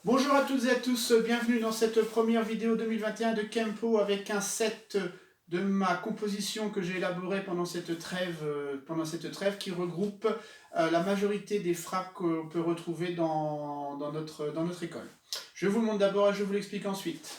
Bonjour à toutes et à tous, bienvenue dans cette première vidéo 2021 de Kempo avec un set de ma composition que j'ai élaborée pendant cette trêve qui regroupe la majorité des frappes qu'on peut retrouver dans notre école. Je vous le montre d'abord et je vous l'explique ensuite.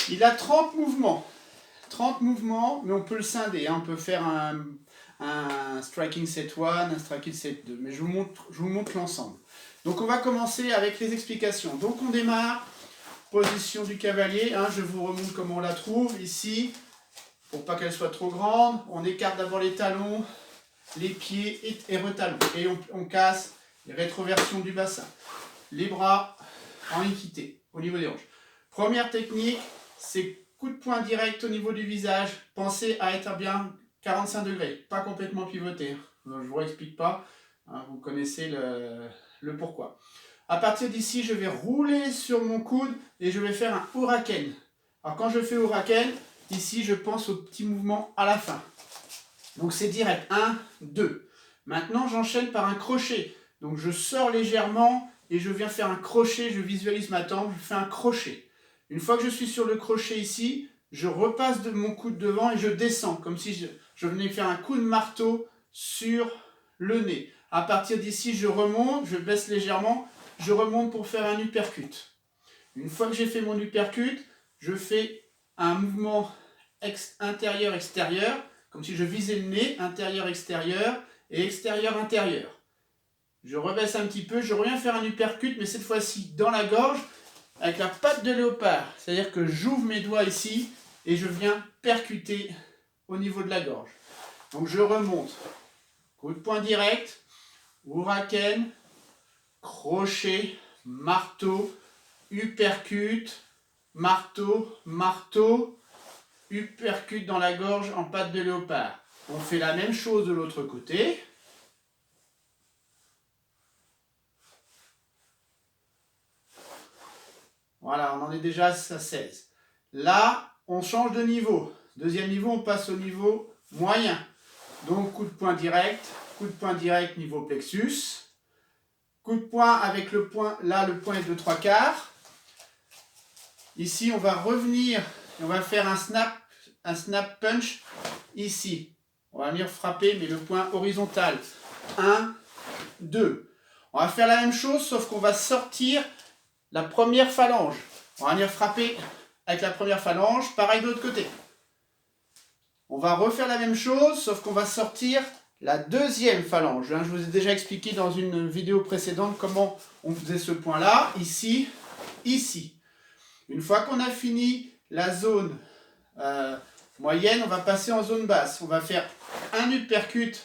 Il a 30 mouvements. 30 mouvements, mais on peut le scinder. On peut faire un striking set 1, un striking set 2. Mais je vous montre l'ensemble. Donc on va commencer avec les explications. Donc on démarre, position du cavalier. Je vous remontre comment on la trouve ici. Pour pas qu'elle soit trop grande, on écarte d'abord les talons, les pieds et retalons. Et on casse les rétroversions du bassin. Les bras en équité, au niveau des hanches. Première technique, c'est coup de poing direct au niveau du visage. Pensez à être bien 45 degrés, pas complètement pivoté. Je ne vous explique pas, vous connaissez le pourquoi. À partir d'ici, je vais rouler sur mon coude et je vais faire un huracan. Alors quand je fais huracan, ici je pense au petit mouvement à la fin. Donc c'est direct, 1, 2. Maintenant j'enchaîne par un crochet. Donc je sors légèrement et je viens faire un crochet, je visualise ma tempe, je fais un crochet. Une fois que je suis sur le crochet ici, je repasse de mon coude devant et je descends, comme si je venais faire un coup de marteau sur le nez. À partir d'ici, je remonte, je baisse légèrement, je remonte pour faire un uppercut. Une fois que j'ai fait mon uppercut, je fais un mouvement intérieur-extérieur, comme si je visais le nez, intérieur-extérieur et extérieur-intérieur. Je rebaisse un petit peu, je reviens faire un uppercut, mais cette fois-ci dans la gorge, avec la patte de léopard. C'est-à-dire que j'ouvre mes doigts ici et je viens percuter au niveau de la gorge. Donc je remonte. Coup de poing direct, huracan, crochet, marteau, uppercut, marteau, marteau, uppercut dans la gorge en patte de léopard. On fait la même chose de l'autre côté. Voilà, on en est déjà à 16. Là, on change de niveau. Deuxième niveau, on passe au niveau moyen. Donc, coup de poing direct niveau plexus. Coup de poing avec le point, là, le point est de 3/4. Ici, on va revenir et on va faire un snap punch ici. On va venir frapper, mais le point horizontal. 1, 2. On va faire la même chose, sauf qu'on va sortir la première phalange. On va venir frapper avec la première phalange, pareil de l'autre côté. On va refaire la même chose, sauf qu'on va sortir la deuxième phalange. Je vous ai déjà expliqué dans une vidéo précédente comment on faisait ce point-là, ici, ici. Une fois qu'on a fini la zone moyenne, on va passer en zone basse. On va faire un uppercut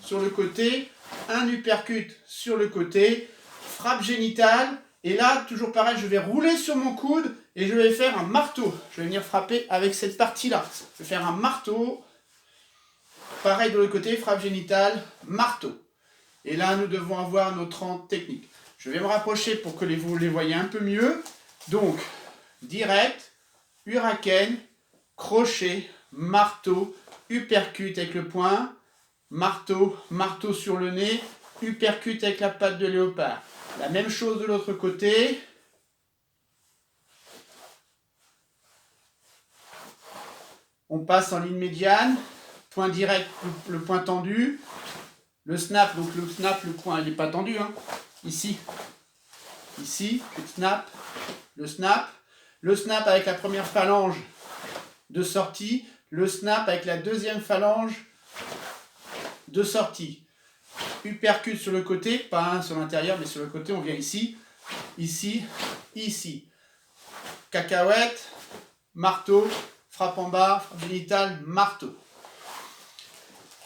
sur le côté, un uppercut sur le côté, frappe génitale. Et là, toujours pareil, je vais rouler sur mon coude et je vais faire un marteau. Je vais venir frapper avec cette partie-là. Je vais faire un marteau. Pareil de l'autre côté, frappe génitale, marteau. Et là, nous devons avoir nos 30 techniques. Je vais me rapprocher pour que vous les voyez un peu mieux. Donc, direct, huracan, crochet, marteau, uppercut avec le poing, marteau, marteau sur le nez, uppercut avec la patte de léopard. La même chose de l'autre côté. On passe en ligne médiane, point direct, le point tendu. Le snap, donc le snap, le point il n'est pas tendu, ici. ici, le snap avec la première phalange de sortie, le snap avec la deuxième phalange de sortie. Uppercut sur le côté, pas un sur l'intérieur, mais sur le côté, on vient ici, ici, ici. Cacahuète, marteau, frappe en bas, frappe génitale, marteau.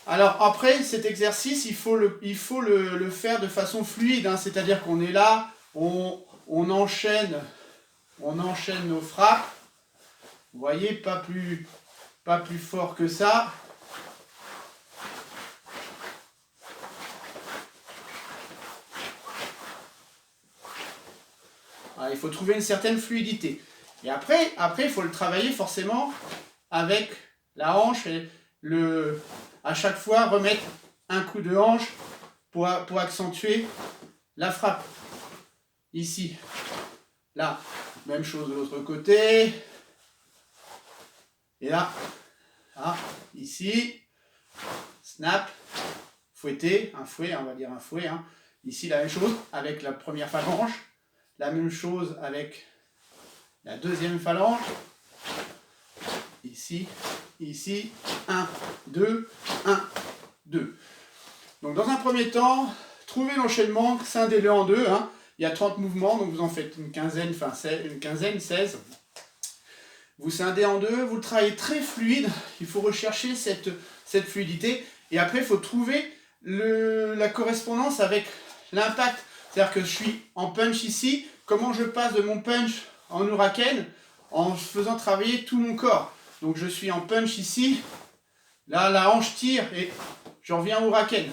Alors après cet exercice, il faut le faire de façon fluide, hein, c'est-à-dire qu'on est là, on enchaîne nos frappes. Vous voyez, pas plus fort que ça. Alors, il faut trouver une certaine fluidité. Et après, il faut le travailler forcément avec la hanche et à chaque fois remettre un coup de hanche pour accentuer la frappe. Ici, là, même chose de l'autre côté. Et là, ici, snap, fouetter, un fouet, on va dire un fouet. Hein. Ici, la même chose avec la première phalange. La même chose avec la deuxième phalange. Ici, 1, 2, 1, 2. Donc dans un premier temps, trouvez l'enchaînement, scindez-le en deux. Hein. Il y a 30 mouvements, donc vous en faites une quinzaine, 16. Vous scindez en deux, vous le travaillez très fluide. Il faut rechercher cette fluidité. Et après, il faut trouver la correspondance avec l'impact. C'est-à-dire que je suis en punch ici. Comment je passe de mon punch en huracan en faisant travailler tout mon corps. Donc je suis en punch ici. Là, la hanche tire et j'en viens au huracan.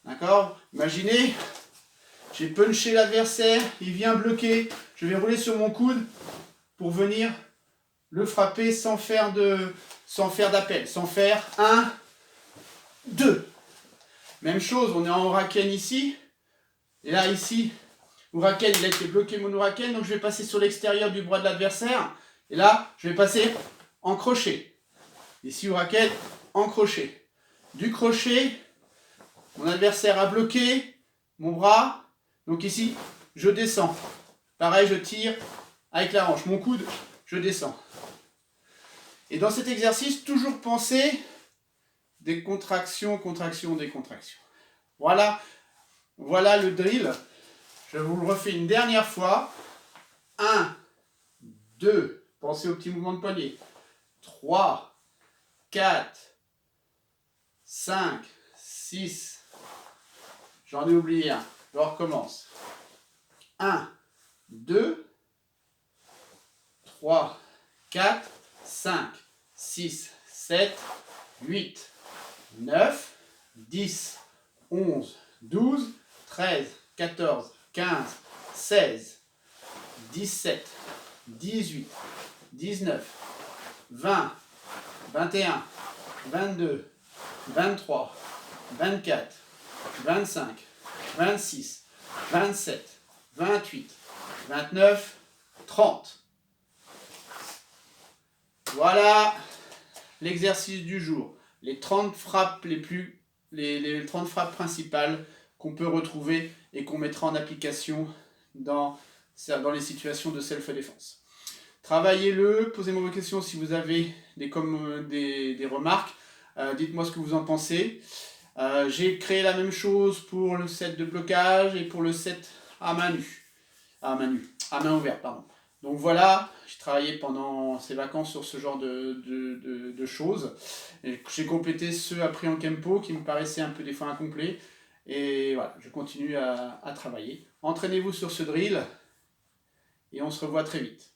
D'accord? Imaginez, j'ai punché l'adversaire, il vient bloquer. Je vais rouler sur mon coude pour venir le frapper sans faire d'appel, sans faire 1, 2. Même chose, on est en huracan ici. Et là, ici, huracan, il a été bloqué mon huracan, donc je vais passer sur l'extérieur du bras de l'adversaire. Et là, je vais passer en crochet. Ici, huracan, en crochet. Du crochet, mon adversaire a bloqué mon bras. Donc ici, je descends. Pareil, je tire avec la hanche. Mon coude, je descends. Et dans cet exercice, toujours penser des contractions, des contractions. Voilà le drill. Je vous le refais une dernière fois. 1, 2, pensez au petit mouvement de poignet. 3, 4, 5, 6. J'en ai oublié un. Je recommence. 1, 2, 3, 4, 5, 6, 7, 8, 9, 10, 11, 12, 13, 14, 15, 16, 17, 18, 19, 20, 21, 22, 23, 24, 25, 26, 27, 28, 29, 30. Voilà l'exercice du jour. Les 30 frappes les 30 frappes principales qu'on peut retrouver et qu'on mettra en application dans les situations de self-défense. Travaillez-le, posez-moi vos questions si vous avez des remarques. Dites-moi ce que vous en pensez. J'ai créé la même chose pour le set de blocage et pour le set à main ouverte, pardon. Donc voilà, j'ai travaillé pendant ces vacances sur ce genre de choses. J'ai complété ceux appris en Kempo qui me paraissaient un peu des fois incomplets. Et voilà, je continue à travailler. Entraînez-vous sur ce drill et on se revoit très vite.